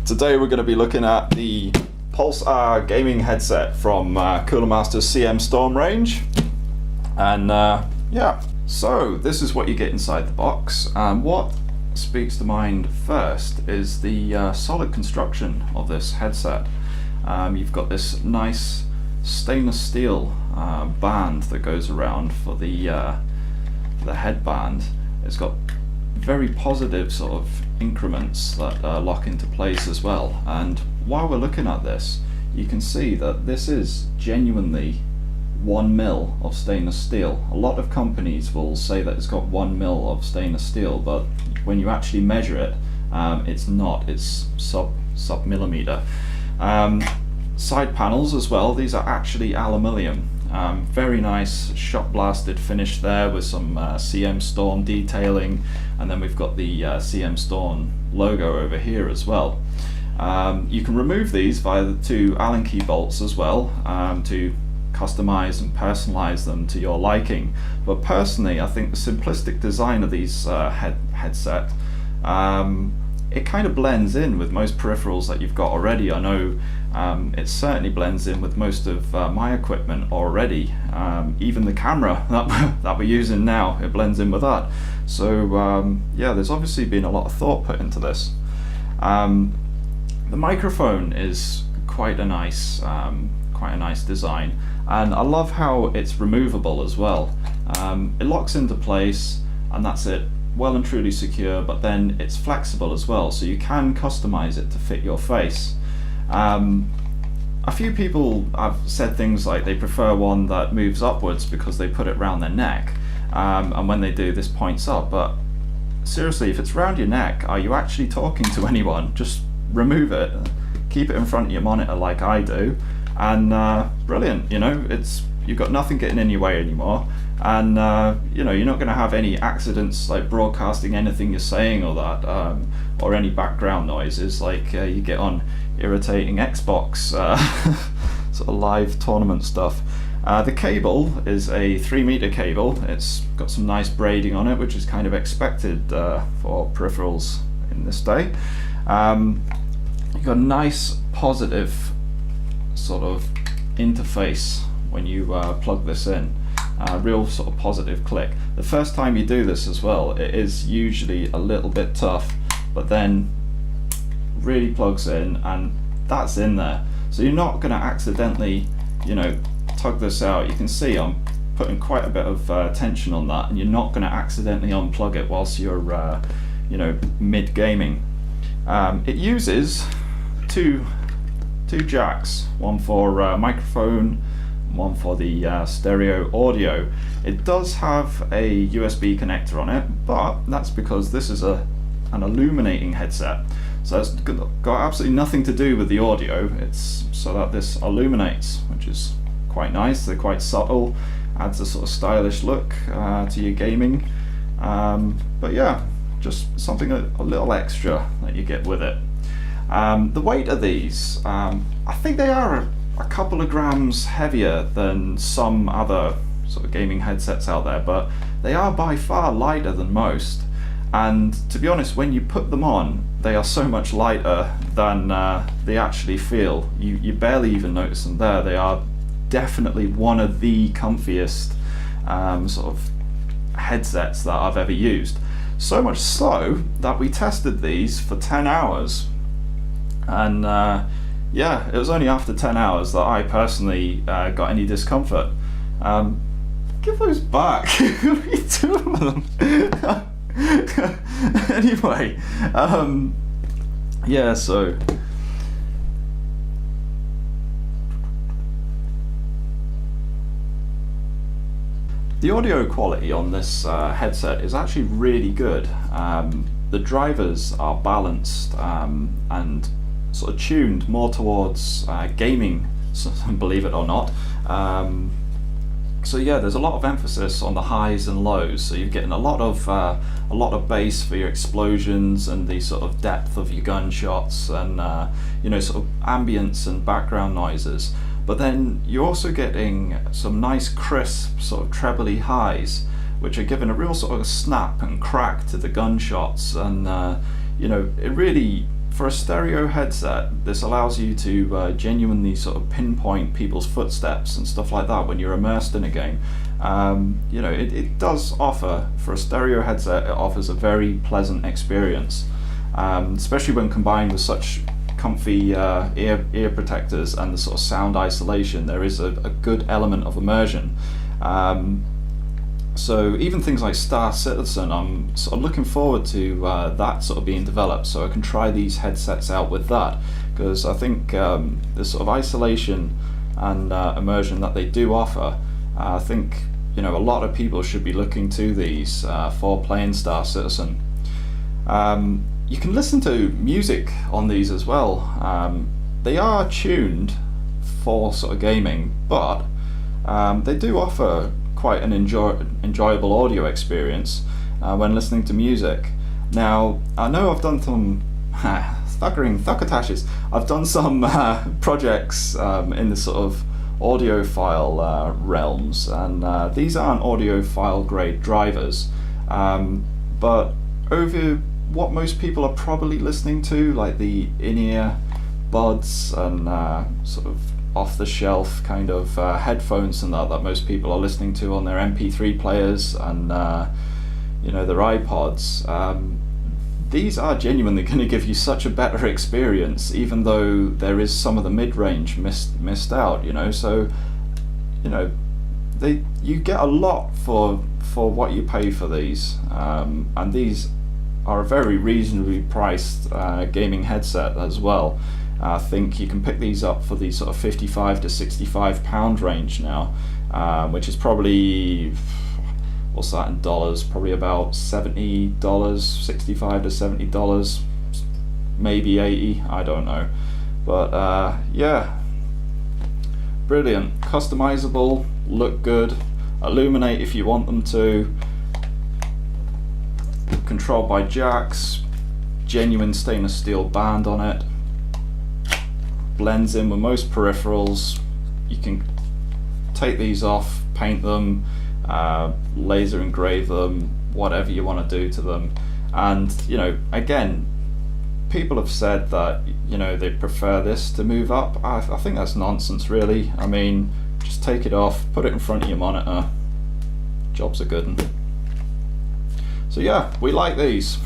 Today we're going to be looking at the Pulsar gaming headset from Cooler Master's CM Storm range. And yeah, so this is what you get inside the box. What speaks to mind first is the solid construction of this headset. You've got this nice stainless steel band that goes around for the headband. It's got very positive sort of increments that lock into place as well, and while we're looking at this you can see that this is genuinely 1 mil of stainless steel. A lot of companies will say that it's got 1 mil of stainless steel, but when you actually measure it, it's not, it's sub millimeter. Side panels as well, these are actually aluminium. Very nice shot blasted finish there with some CM Storm detailing, and then we've got the CM Storm logo over here as well. You can remove these via the 2 Allen key bolts as well to customize and personalize them to your liking. But personally, I think the simplistic design of these headset, it kind of blends in with most peripherals that you've got already. I know it certainly blends in with most of my equipment already. Even the camera that we're using now, it blends in with that. So yeah, there's obviously been a lot of thought put into this. The microphone is quite a nice design, and I love how it's removable as well. It locks into place, and that's it. Well and truly secure, but then it's flexible as well, so you can customize it to fit your face. A few people have said things like they prefer one that moves upwards because they put it around their neck, and when they do, this points up. But seriously, if it's around your neck, are you actually talking to anyone? Just remove it, keep it in front of your monitor like I do, and brilliant. You know, you've got nothing getting in your way anymore, and you know, you're not going to have any accidents like broadcasting anything you're saying or that, or any background noises like you get on irritating Xbox sort of live tournament stuff. The cable is a 3-meter cable. It's got some nice braiding on it, which is kind of expected for peripherals in this day. You've got a nice positive sort of interface when you plug this in. Real sort of positive click. The first time you do this as well, it is usually a little bit tough, but then really plugs in and that's in there. So you're not going to accidentally, you know, tug this out. You can see I'm putting quite a bit of tension on that, and you're not going to accidentally unplug it whilst you're, you know, mid gaming. It uses two jacks, one for microphone, one for the stereo audio. It does have a USB connector on it, but that's because this is an illuminating headset, so it's got absolutely nothing to do with the audio. It's so that this illuminates, which is quite nice. They're quite subtle, adds a sort of stylish look to your gaming, but yeah, just something a little extra that you get with it. The weight of these, I think they are a couple of grams heavier than some other sort of gaming headsets out there, but they are by far lighter than most. And to be honest, when you put them on, they are so much lighter than they actually feel. You barely even notice them there. They are definitely one of the comfiest sort of headsets that I've ever used. So much so that we tested these for 10 hours. And yeah, it was only after 10 hours that I personally got any discomfort. Give those back. What are you doing with them? Anyway, yeah, so the audio quality on this headset is actually really good. The drivers are balanced and sort of tuned more towards gaming, believe it or not. So yeah, there's a lot of emphasis on the highs and lows, so you're getting a lot of bass for your explosions and the sort of depth of your gunshots, and you know, sort of ambience and background noises. But then you're also getting some nice crisp sort of trebly highs, which are giving a real sort of snap and crack to the gunshots, and you know, it really for a stereo headset, this allows you to genuinely sort of pinpoint people's footsteps and stuff like that when you're immersed in a game. You know, it does offer, for a stereo headset, it offers a very pleasant experience, especially when combined with such comfy ear protectors and the sort of sound isolation. There is a good element of immersion. So even things like Star Citizen, I'm sort of looking forward to that sort of being developed, so I can try these headsets out with that, because I think the sort of isolation and immersion that they do offer, I think, you know, a lot of people should be looking to these for playing Star Citizen. You can listen to music on these as well. They are tuned for sort of gaming, but they do offer quite an enjoyable audio experience when listening to music. Now, I know I've done some thuckatashes. I've done some projects in the sort of audiophile realms, and these aren't audiophile grade drivers, but over what most people are probably listening to, like the in-ear buds and sort of off-the-shelf kind of headphones and that most people are listening to on their MP3 players and you know, their iPods. These are genuinely going to give you such a better experience, even though there is some of the mid-range missed out. You know, so you know, you get a lot for what you pay for these, and these are a very reasonably priced gaming headset as well. I think you can pick these up for the sort of £55 to £65 range now, which is probably, what's that in dollars? Probably about $70, $65 to $70, maybe $80, I don't know. But yeah, brilliant, customizable, look good, illuminate if you want them to, controlled by jacks, genuine stainless steel band on it. Blends in with most peripherals. You can take these off, paint them, laser engrave them, whatever you want to do to them. And you know, again, people have said that, you know, they prefer this to move up. I think that's nonsense, really. I mean, just take it off, put it in front of your monitor, job's a good one. So yeah, we like these.